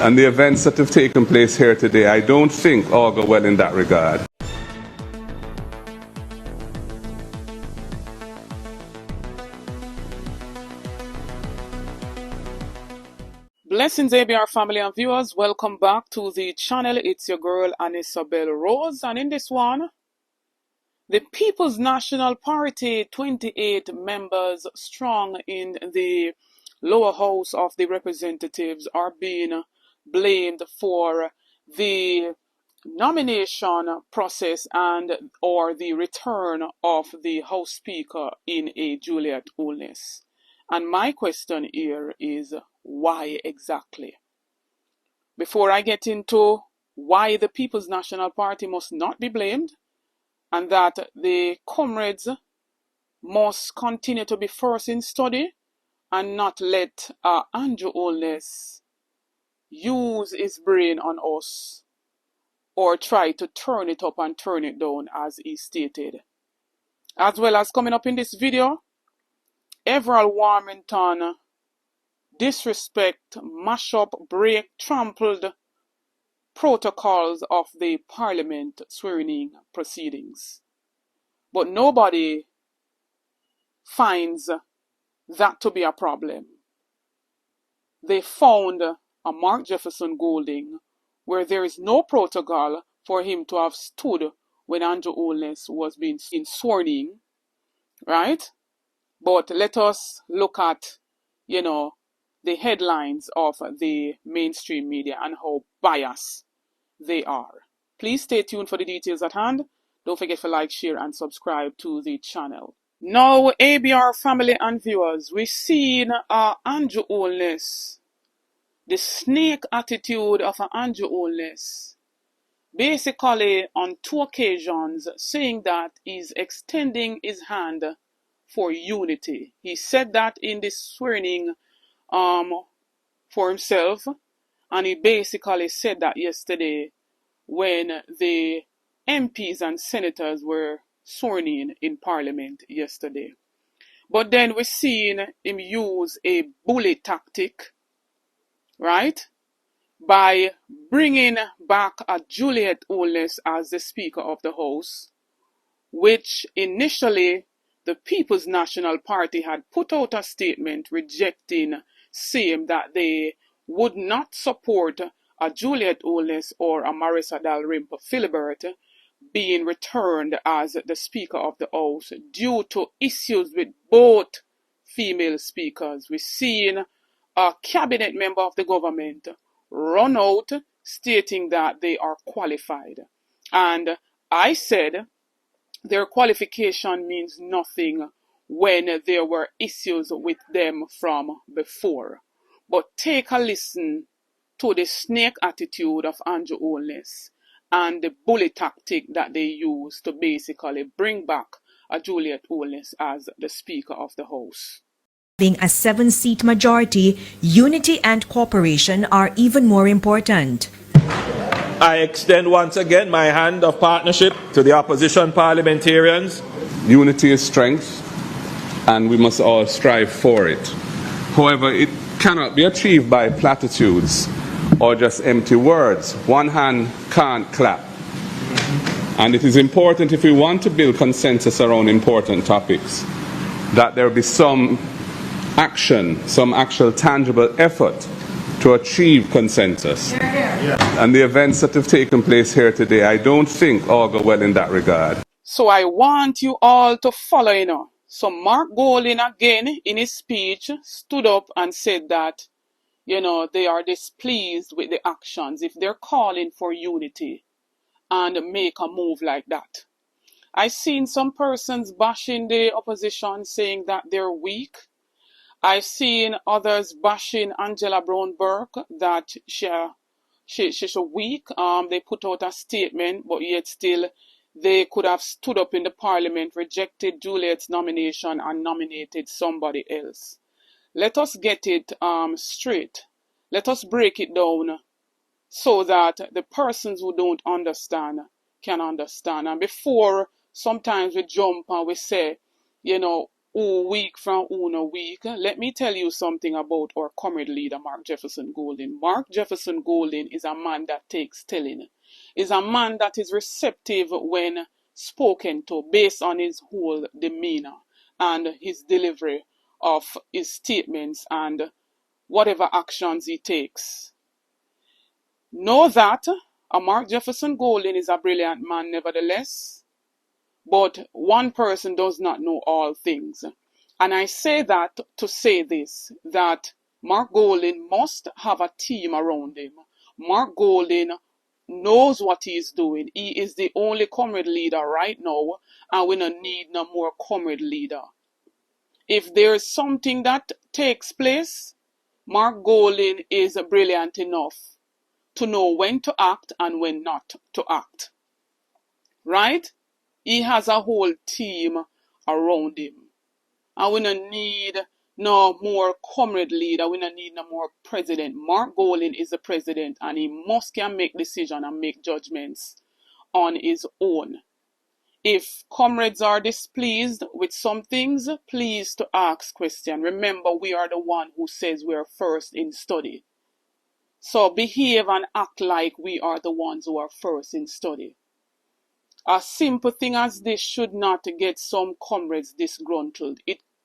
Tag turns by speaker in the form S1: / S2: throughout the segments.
S1: And the events that have taken place here today, I don't think all go well in that regard.
S2: Blessings, ABR family and viewers. Welcome back to the channel. It's your girl, Isabel Rose. And in this one, the People's National Party, 28 members strong in the lower house of the representatives, are being blamed for the nomination process and or the return of the House Speaker in a Juliet Oates. And my question here is, why exactly? Before I get into why the People's National Party must not be blamed and that the Comrades must continue to be first in study and not let Anju Oates use his brain on us or try to turn it up and turn it down as he stated. As well as coming up in this video, Everall Warmington disrespect, mash up, break, trampled protocols of the Parliament swearing proceedings. But nobody finds that to be a problem. They found a Mark Jefferson Golding where there is no protocol for him to have stood when Anju Oates was being sworn in, right? But let us look at, the headlines of the mainstream media and how biased they are. Please stay tuned for the details at hand. Don't forget to like, share, and subscribe to the channel. Now, ABR family and viewers, we've seen Anju Oates, the snake attitude of Anju Oates, basically on 2 occasions saying that he's extending his hand for unity. He said that in the swearing for himself, and he basically said that yesterday when the MPs and senators were sworn in Parliament yesterday. But then we've seen him use a bully tactic, right? By bringing back a Juliet Oates as the Speaker of the House, which initially the People's National Party had put out a statement rejecting, saying that they would not support a Juliet Oates or a Marissa Dalrymple Philibert being returned as the Speaker of the House due to issues with both female speakers. We've seen a cabinet member of the government run out stating that they are qualified. And I said their qualification means nothing when there were issues with them from before. But take a listen to the snake attitude of Anju Oates and the bully tactic that they use to basically bring back a Juliet Oates as the Speaker of the House.
S3: Having a 7-seat majority, unity and cooperation are even more important.
S4: I extend once again my hand of partnership to the opposition parliamentarians.
S1: Unity is strength, and we must all strive for it. However, it cannot be achieved by platitudes or just empty words. One hand can't clap. And it is important, if we want to build consensus around important topics, that there be some action, some actual tangible effort to achieve consensus. And the events that have taken place here today, I don't think all go well in that regard.
S2: So I want you all to follow, So Mark Golding again in his speech stood up and said that, they are displeased with the actions if they're calling for unity and make a move like that. I've seen some persons bashing the opposition saying that they're weak. I've seen others bashing Angela Brown-Burke that she's weak. They put out a statement, but yet still they could have stood up in the Parliament, rejected Juliet's nomination and nominated somebody else. Let us get it straight. Let us break it down so that the persons who don't understand can understand. And before, sometimes we jump and we say, who weak from who no weak, let me tell you something about our comrade leader, Mark Jefferson Golden. Mark Jefferson Golden is a man that takes telling. Is a man that is receptive when spoken to based on his whole demeanor and his delivery of his statements and whatever actions he takes. Know that Mark Jefferson Golden is a brilliant man nevertheless, but one person does not know all things. And I say that to say this, that Mark Golden must have a team around him. Mark Golden knows what he is doing. He is the only comrade leader right now, and we don't need no more comrade leader. If there is something that takes place, Mark Golden is brilliant enough to know when to act and when not to act. Right? He has a whole team around him. And we don't need no more comrade leader. We don't need no more president. Mark Golden is the president and he must can make decisions and make judgments on his own. If comrades are displeased with some things, please to ask question. Remember, we are the one who says we are first in study. So behave and act like we are the ones who are first in study. A simple thing as this should not get some comrades disgruntled.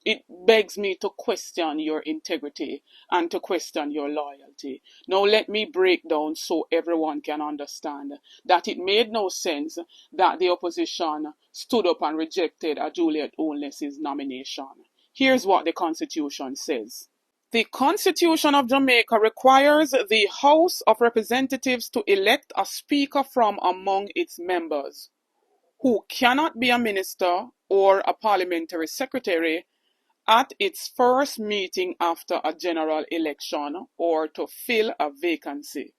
S2: It begs me to question your integrity and to question your loyalty. Now let me break down so everyone can understand that it made no sense that the opposition stood up and rejected a Julian Oates' nomination. Here's what the Constitution says. The Constitution of Jamaica requires the House of Representatives to elect a speaker from among its members, who cannot be a minister or a parliamentary secretary at its first meeting after a general election or to fill a vacancy.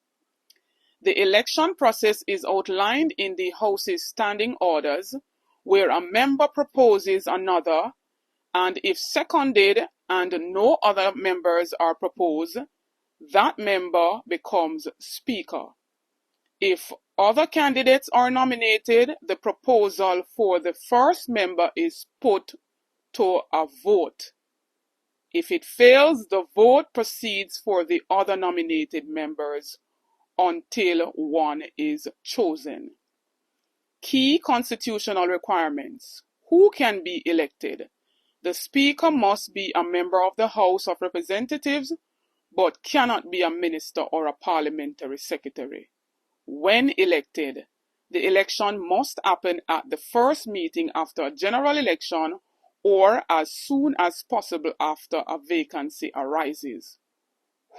S2: The election process is outlined in the House's standing orders, where a member proposes another, and if seconded and no other members are proposed, that member becomes speaker. If other candidates are nominated, the proposal for the first member is put to a vote. If it fails, the vote proceeds for the other nominated members until one is chosen. Key constitutional requirements. Who can be elected? The Speaker must be a member of the House of Representatives, but cannot be a minister or a parliamentary secretary. When elected, the election must happen at the first meeting after a general election or as soon as possible after a vacancy arises.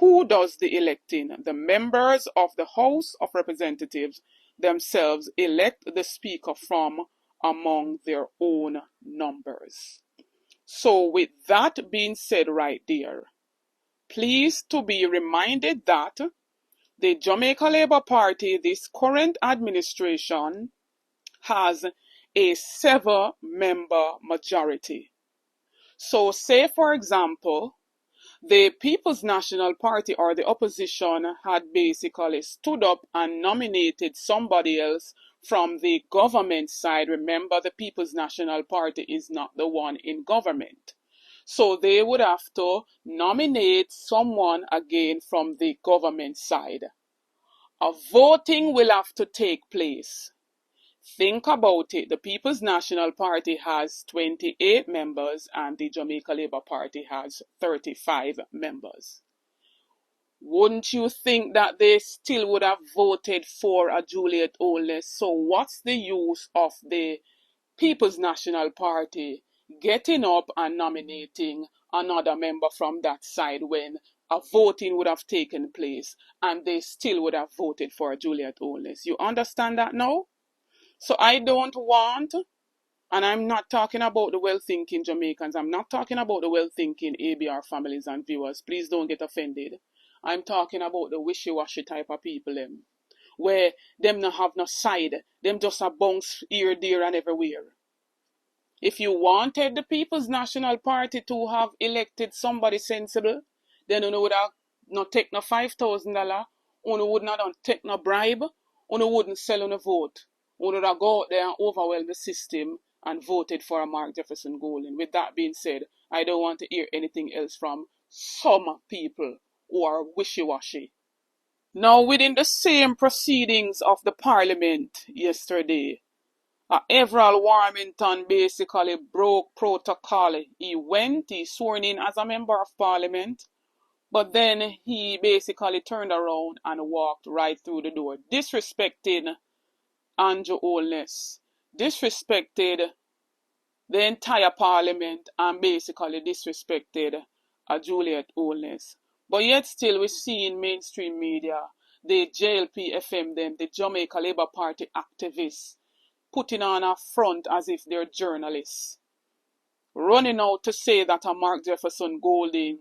S2: Who does the electing? The members of the House of Representatives themselves elect the Speaker from among their own numbers. So with that being said right there, please to be reminded that the Jamaica Labour Party, this current administration, has a 7-member majority. So say, for example, the People's National Party or the opposition had basically stood up and nominated somebody else from the government side. Remember, the People's National Party is not the one in government. So they would have to nominate someone again from the government side. A voting will have to take place. Think about it. The People's National Party has 28 members and the Jamaica Labour Party has 35 members. Wouldn't you think that they still would have voted for a Julian Oates? So what's the use of the People's National Party getting up and nominating another member from that side when a voting would have taken place and they still would have voted for a Julian Oates? You understand that now? So I don't want, and I'm not talking about the well-thinking Jamaicans, I'm not talking about the well-thinking ABR families and viewers, please don't get offended. I'm talking about the wishy-washy type of people, where them not have no side, them just a bounce here, there and everywhere. If you wanted the People's National Party to have elected somebody sensible, then you would have not take no $5,000, you would not take no bribe, you wouldn't sell on a vote. You would have go out there and overwhelm the system and voted for Mark Jefferson Golden. With that being said, I don't want to hear anything else from some people who are wishy-washy. Now, within the same proceedings of the Parliament yesterday, Everall Warmington basically broke protocol. He sworn in as a member of Parliament, but then he basically turned around and walked right through the door, disrespecting Anju Oates, disrespected the entire Parliament, and basically disrespected Julian Oates. But yet still we see in mainstream media, the JLP-FM, them, the Jamaica Labour Party activists, putting on a front as if they're journalists, running out to say that a Mark Jefferson Golden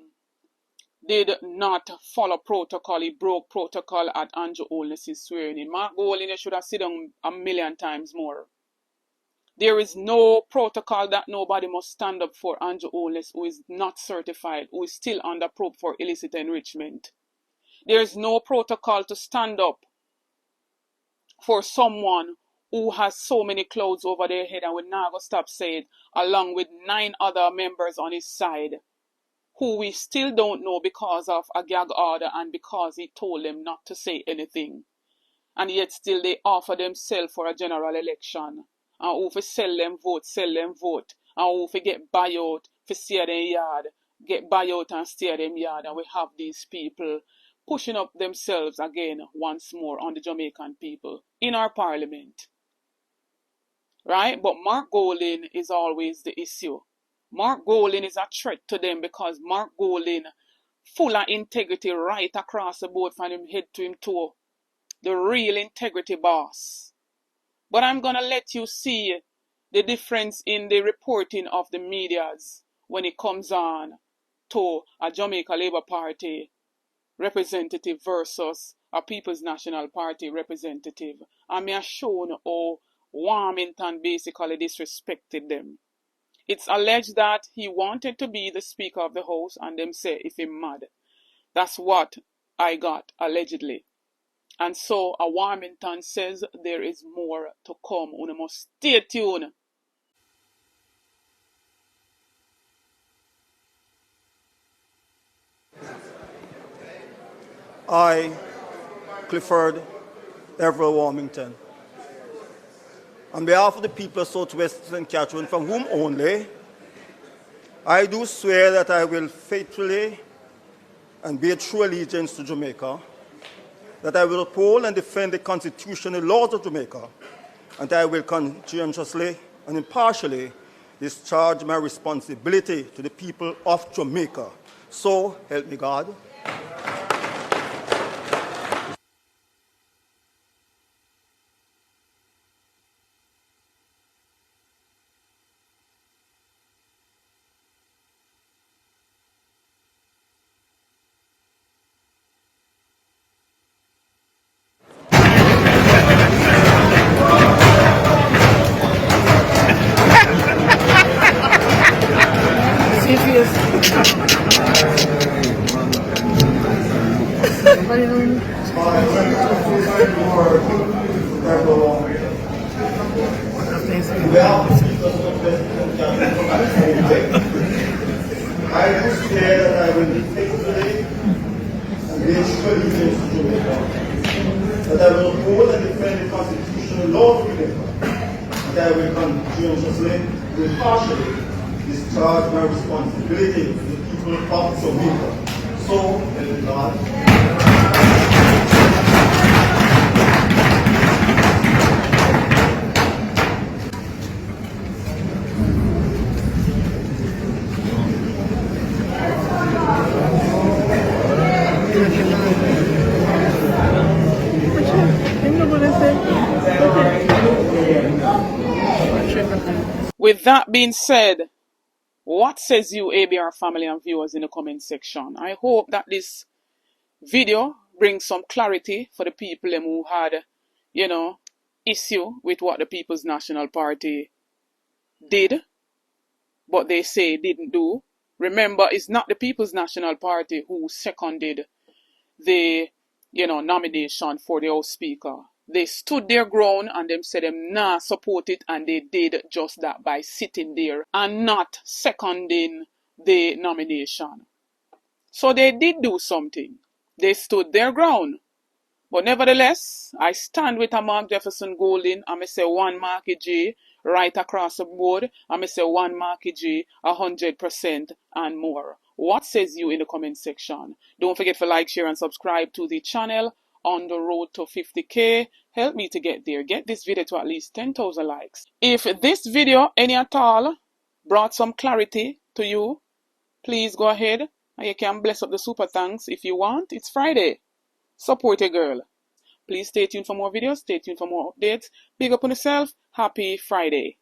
S2: did not follow protocol. He broke protocol at Anju Oates' swearing in. Mark Golden should have sit down a million times more. There is no protocol that nobody must stand up for Anju Oates, who is not certified, who is still under probe for illicit enrichment. There is no protocol to stand up for someone who has so many clouds over their head and will never stop saying, along with 9 other members on his side, who we still don't know because of a gag order and because he told them not to say anything. And yet still they offer themselves for a general election. And who for sell them vote. And who for get buyout for steer them yard, get buyout and steer them yard. And we have these people pushing up themselves again once more on the Jamaican people in our Parliament. Right? But Mark Golden is always the issue. Mark Golden is a threat to them because Mark Golden full of integrity right across the board from him head to him toe. The real integrity boss. But I'm going to let you see the difference in the reporting of the medias when it comes on to a Jamaica Labour Party representative versus a People's National Party representative. And me have shown how Warmington basically disrespected them. It's alleged that he wanted to be the Speaker of the House and them say if he mad. That's what I got, allegedly. And so a Warmington says there is more to come. We must stay tuned.
S5: I, Clifford Everall Warmington, on behalf of the people of Southwest St. Catherine, from whom only, I do swear that I will faithfully and bear true allegiance to Jamaica, that I will uphold and defend the constitutional laws of Jamaica, and I will conscientiously and impartially discharge my responsibility to the people of Jamaica. So help me God. I do swear that I will faithfully and bear true allegiance to Jamaica, that I will uphold and defend the constitutional laws of Jamaica, and I will conscientiously and impartially discharge my responsibility to the people of Jamaica. So help me God.
S2: With that being said, what says you, ABR family and viewers, in the comment section? I hope that this video brings some clarity for the people who had, issue with what the People's National Party did, but they say didn't do. Remember, it's not the People's National Party who seconded the, nomination for the House Speaker. They stood their ground and them said them nah support it, and they did just that by sitting there and not seconding the nomination. So they did do something. They stood their ground. But nevertheless, I stand with a Mark Jefferson Golding, and I say one Markie J right across the board, and I say one Markie J 100% and more. What says you in the comment section? Don't forget to like, share, and subscribe to the channel. On the road to 50K. Help me to get there. Get this video to at least 10,000 likes. If this video, any at all, brought some clarity to you, please go ahead and you can bless up the super thanks if you want. It's Friday. Support a girl. Please stay tuned for more videos. Stay tuned for more updates. Big up on yourself. Happy Friday.